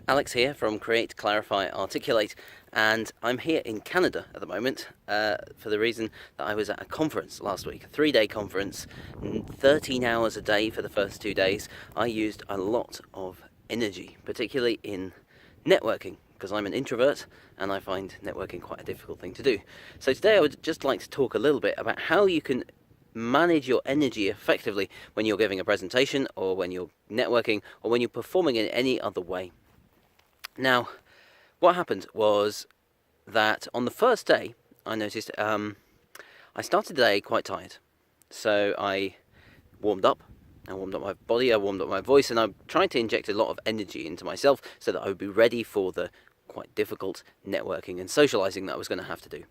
Alex here from Create, Clarify, Articulate, and I'm here in Canada at the moment for the reason that I was at a conference last week, a 3-day conference, 13 hours a day for the first 2 days. I used a lot of energy, particularly in networking, because I'm an introvert and I find networking quite a difficult thing to do. So today I would just like to talk a little bit about how you can manage your energy effectively when you're giving a presentation or when you're networking or when you're performing in any other way. Now, what happened was that on the first day, I noticed I started the day quite tired. So I warmed up my body, I warmed up my voice, and I tried to inject a lot of energy into myself so that I would be ready for the quite difficult networking and socializing that I was going to have to do.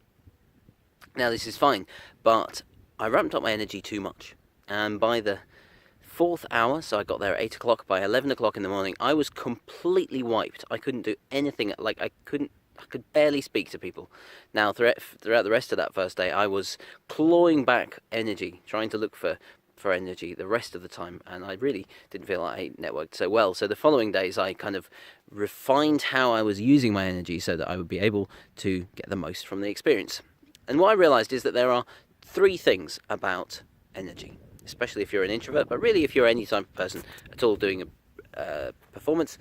Now, this is fine, but I ramped up my energy too much, and by the 4th hour, so I got there at 8 o'clock, by 11 o'clock in the morning, I was completely wiped. I couldn't do anything, I could barely speak to people. Now, throughout the rest of that first day, I was clawing back energy, trying to look for energy the rest of the time, and I really didn't feel like I networked so well. So the following days, I kind of refined how I was using my energy so that I would be able to get the most from the experience. And what I realized is that there are 3 things about energy, especially if you're an introvert, but really if you're any type of person at all doing a performance,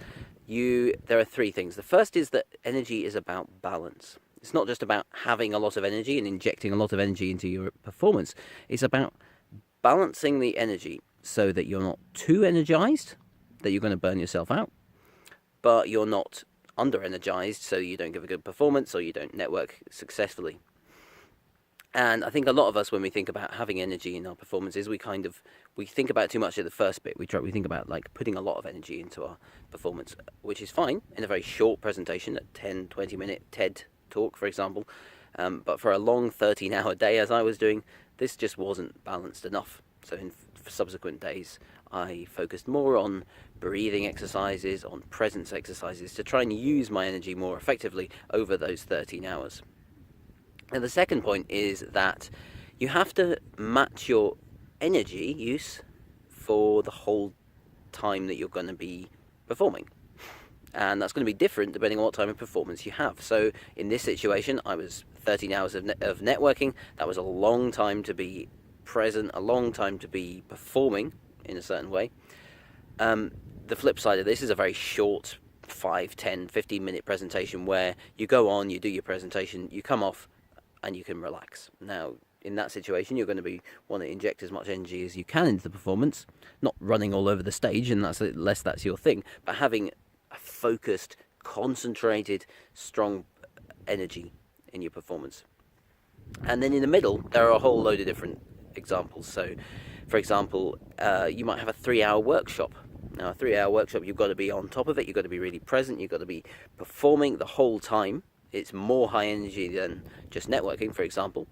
there are 3 things. The first is that energy is about balance. It's not just about having a lot of energy and injecting a lot of energy into your performance. It's about balancing the energy so that you're not too energized, that you're going to burn yourself out, but you're not under-energized, so you don't give a good performance or you don't network successfully. And I think a lot of us, when we think about having energy in our performances, we think about too much at the first bit. We think about like putting a lot of energy into our performance, which is fine in a very short presentation, a 10, 20-minute TED talk, for example. But for a long 13-hour day, as I was doing, this just wasn't balanced enough. So in subsequent days, I focused more on breathing exercises, on presence exercises, to try and use my energy more effectively over those 13 hours. And the second point is that you have to match your energy use for the whole time that you're going to be performing. And that's going to be different depending on what type of performance you have. So in this situation, I was 13 hours of networking. That was a long time to be present, a long time to be performing in a certain way. The flip side of this is a very short 5, 10, 15-minute presentation where you go on, you do your presentation, you come off, and you can relax. Now, in that situation, you're going to want to inject as much energy as you can into the performance, not running all over the stage, and unless that's your thing, but having a focused, concentrated, strong energy in your performance. And then in the middle, there are a whole load of different examples. So, for example, you might have a 3-hour workshop. Now, a 3-hour workshop, you've got to be on top of it, you've got to be really present, you've got to be performing the whole time. It's more high energy than just networking, for example,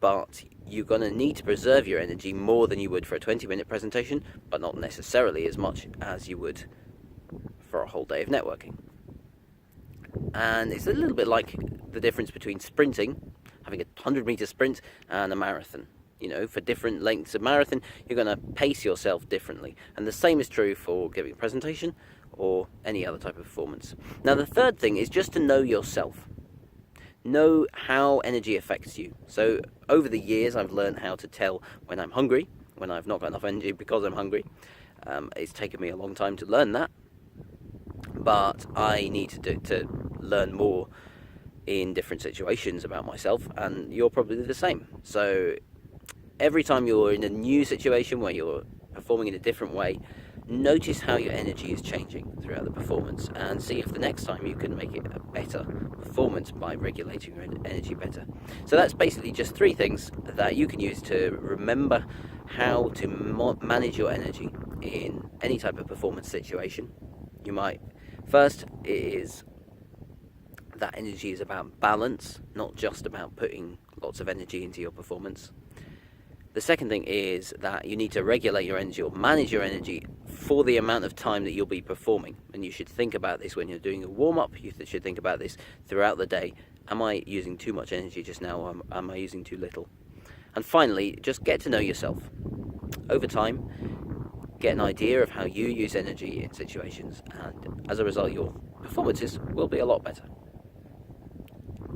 but you're going to need to preserve your energy more than you would for a 20-minute presentation, but not necessarily as much as you would for a whole day of networking. And it's a little bit like the difference between sprinting, having a 100-meter sprint, and a marathon. You know, for different lengths of marathon, you're going to pace yourself differently. And the same is true for giving a presentation or any other type of performance. Now, the third thing is just to know yourself. Know how energy affects you. So over the years, I've learned how to tell when I'm hungry, when I've not got enough energy because I'm hungry. It's taken me a long time to learn that, but I need to learn more in different situations about myself, and you're probably the same. So every time you're in a new situation where you're performing in a different way, notice how your energy is changing throughout the performance and see if the next time you can make it a better performance by regulating your energy better. So that's basically just 3 things that you can use to remember how to manage your energy in any type of performance situation. First is that energy is about balance, not just about putting lots of energy into your performance. The second thing is that you need to regulate your energy or manage your energy for the amount of time that you'll be performing. And you should think about this when you're doing a warm-up. You should think about this throughout the day. Am I using too much energy just now, or am I using too little? And finally, just get to know yourself. Over time, get an idea of how you use energy in situations, and as a result, you'll performances will be a lot better.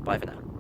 Bye for now.